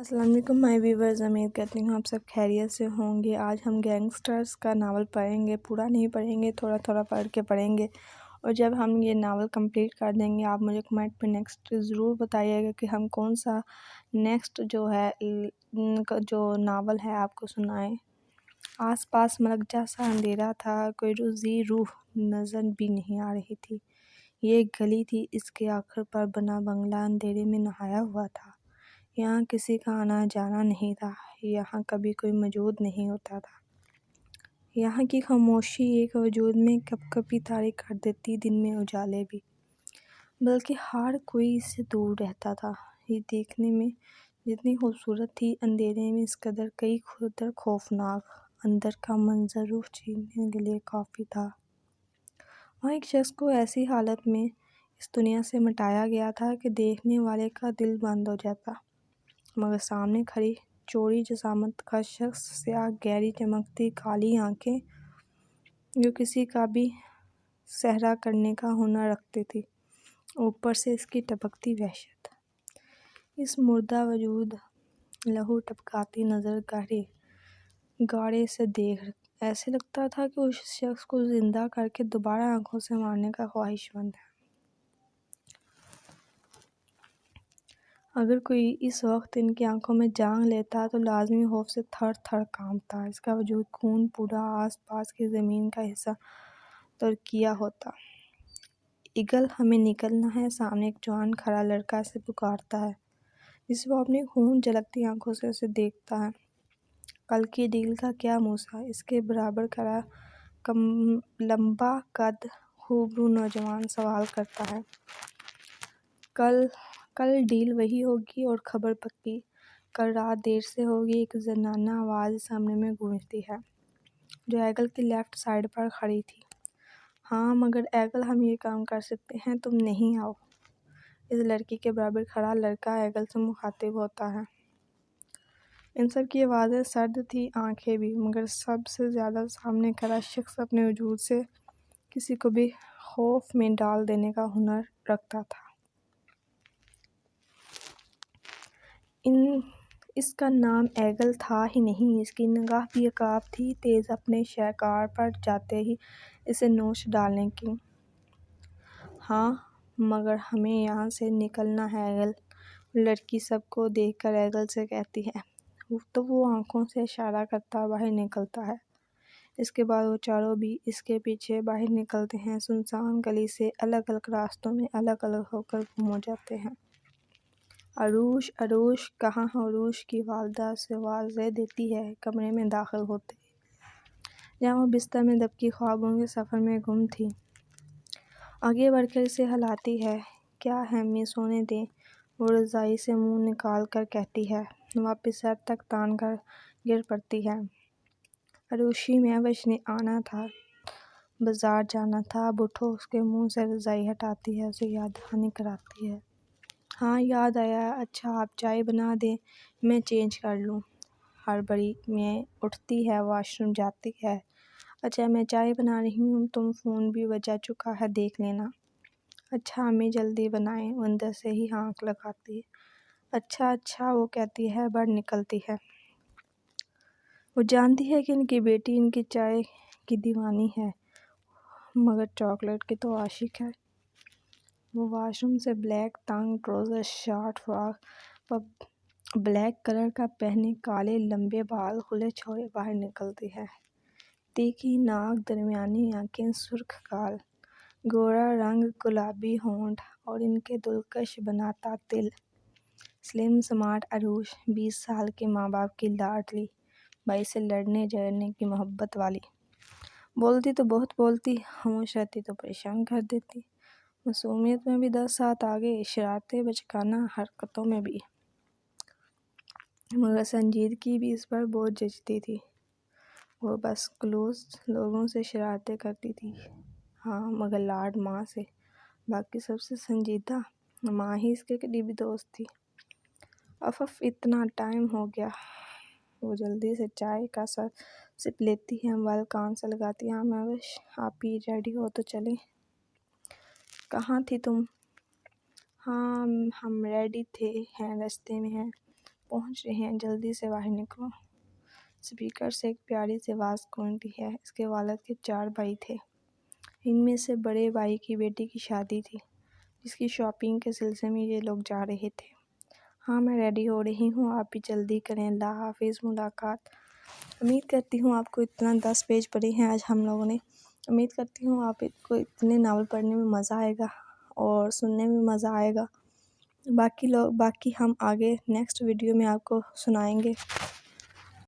السلام علیکم مائی ویورز، امید کرتی ہوں آپ سب خیریت سے ہوں گے۔ آج ہم گینگسٹرز کا ناول پڑھیں گے، پورا نہیں پڑھیں گے، تھوڑا تھوڑا پڑھ کے پڑھیں گے، اور جب ہم یہ ناول کمپلیٹ کر دیں گے آپ مجھے کمنٹ پہ نیکسٹ ضرور بتائیے گا کہ ہم کون سا نیکسٹ جو ناول ہے آپ کو سنائیں۔ آس پاس ملک جیسا اندھیرا تھا، کوئی روح نظر بھی نہیں آ رہی تھی۔ یہ ایک گلی تھی، اس کے آخر پر بنا بنگلہ اندھیرے میں نہایا ہوا تھا۔ یہاں کسی کا آنا جانا نہیں تھا، یہاں کبھی کوئی موجود نہیں ہوتا تھا۔ یہاں کی خاموشی ایک وجود میں کپ کپی تاریک کر دیتی، دن میں اجالے بھی، بلکہ ہر کوئی اس سے دور رہتا تھا۔ یہ دیکھنے میں جتنی خوبصورت تھی، اندھیرے میں اس قدر کئی قدر خوفناک۔ اندر کا منظر روح چیرنے کے لیے کافی تھا۔ وہاں ایک شخص کو ایسی حالت میں اس دنیا سے مٹایا گیا تھا کہ دیکھنے والے کا دل بند ہو جاتا، مگر سامنے کھڑی چوڑی جسامت کا شخص، سیاہ گہری چمکتی کالی آنکھیں جو کسی کا بھی سحرا کرنے کا ہنر رکھتی تھی، اوپر سے اس کی ٹپکتی وحشت۔ اس مردہ وجود لہو ٹپکاتی نظر گاڑے سے دیکھ ایسے لگتا تھا کہ اس شخص کو زندہ کر کے دوبارہ آنکھوں سے مارنے کا خواہش مند ہے۔ اگر کوئی اس وقت ان کی آنکھوں میں جان لیتا تو لازمی خوف سے تھر تھر کانپتا، اس کا وجود خون پورا آس پاس کی زمین کا حصہ ترکیا ہوتا۔ ایگل، ہمیں نکلنا ہے، سامنے ایک جوان کھڑا لڑکا اسے پکارتا ہے، جس وہ اپنی خون جھلکتی آنکھوں سے اسے دیکھتا ہے۔ کل کی ڈیل کا کیا موسیٰ؟ اس کے برابر کھڑا لمبا قد خوبرو نوجوان سوال کرتا ہے۔ کل ڈیل وہی ہوگی اور خبر پکی، کل رات دیر سے ہوگی، ایک زنانہ آواز سامنے میں گونجتی ہے، جو ایگل کی لیفٹ سائیڈ پر کھڑی تھی۔ ہاں مگر ایگل، ہم یہ کام کر سکتے ہیں، تم نہیں آؤ۔ اس لڑکی کے برابر کھڑا لڑکا ایگل سے مخاطب ہوتا ہے۔ ان سب کی آوازیں سرد تھیں، آنکھیں بھی، مگر سب سے زیادہ سامنے کھڑا شخص اپنے وجود سے کسی کو بھی خوف میں ڈال دینے کا ہنر رکھتا تھا۔ اس کا نام ایگل تھا ہی نہیں، اس کی نگاہ بھی عقاب تھی، تیز اپنے شکار پر جاتے ہی اسے نوچ ڈالنے کی۔ ہاں مگر ہمیں یہاں سے نکلنا ہے ایگل، لڑکی سب کو دیکھ کر ایگل سے کہتی ہے، تو وہ آنکھوں سے اشارہ کرتا باہر نکلتا ہے۔ اس کے بعد وہ چاروں بھی اس کے پیچھے باہر نکلتے ہیں، سنسان گلی سے الگ الگ راستوں میں الگ الگ ہو کر گم ہو جاتے ہیں۔ عروش، عروش کہاں؟ عروش کی والدہ اسے آوازیں دیتی ہے، کمرے میں داخل ہوتے ہی، جہاں وہ بستر میں دبکی خوابوں کے سفر میں گم تھی۔ آگے بڑھ کر اسے ہلاتی ہے، کیا ہے امی، سونے دیں، وہ رضائی سے منہ نکال کر کہتی ہے، واپس سر تک تان کر گر پڑتی ہے۔ عروشی میں بچنے آنا تھا، بازار جانا تھا، اب اٹھو۔ اس کے منہ سے رضائی ہٹاتی ہے، اسے یاد دہانی کراتی ہے۔ ہاں یاد آیا، اچھا آپ چائے بنا دیں، میں چینج کر لوں۔ ہڑبڑی میں اٹھتی ہے، واش روم جاتی ہے۔ اچھا میں چائے بنا رہی ہوں، تم فون بھی بجا چکا ہے، دیکھ لینا۔ اچھا امی جلدی بنائیں، وہ اندر سے ہی ہانک لگاتی ہے۔ اچھا اچھا وہ کہتی ہے، باہر نکلتی ہے۔ وہ جانتی ہے کہ ان کی بیٹی ان کی چائے کی دیوانی ہے، مگر چاکلیٹ کی تو عاشق ہے۔ وہ واش روم سے بلیک تنگ ٹراؤزر، شارٹ فراک و بلیک کلر کا پہنے، کالے لمبے بال کھلے چھوڑے باہر نکلتی ہے۔ تیکھی ناک، درمیانی آنکھیں، سرخ گال، گورا رنگ، گلابی ہونٹ اور ان کے دلکش بناتا دل۔ سلم سمارٹ عروش، 20 سال کے ماں باپ کی لاڈلی، بھائی سے لڑنے جھگڑنے کی محبت والی، بولتی تو بہت بولتی، خاموش رہتی تو پریشان کر دیتی، معصومیت میں بھی 10 ساتھ آگے، شرارتیں بچکانہ حرکتوں میں بھی، مگر سنجیدگی بھی اس پر بہت جچتی تھی۔ وہ بس کلوز لوگوں سے شرارتیں کرتی تھی، ہاں مگر لاڈ ماں سے، باقی سب سے سنجیدہ ماں ہی اس کے قریبی دوست تھی۔ اتنا ٹائم ہو گیا۔ وہ جلدی سے چائے کا سپ لیتی ہے، موبائل کان سے لگاتی ہے، ہاں مہوش آپ بھی ریڈی ہو تو چلیں۔ کہاں تھی تم؟ ہاں ہم ریڈی تھے، ہیں راستے میں ہیں، پہنچ رہے ہیں، جلدی سے باہر نکلو۔ اسپیکر سے ایک پیاری سی آواز گونجتی ہے۔ اس کے والد کے 4 بھائی تھے۔ ان میں سے بڑے بھائی کی بیٹی کی شادی تھی، جس کی شاپنگ کے سلسلے میں یہ لوگ جا رہے تھے۔ ہاں، میں ریڈی ہو رہی ہوں، آپ بھی جلدی کریں۔ اللہ حافظ، ملاقات۔ امید کرتی ہوں آپ کو اتنا 10 پیج پڑھے ہیں آج ہم لوگوں نے۔ امید کرتی ہوں آپ کو اتنے ناول پڑھنے میں مزہ آئے گا اور سننے میں مزہ آئے گا۔ باقی ہم آگے نیکسٹ ویڈیو میں آپ کو سنائیں گے۔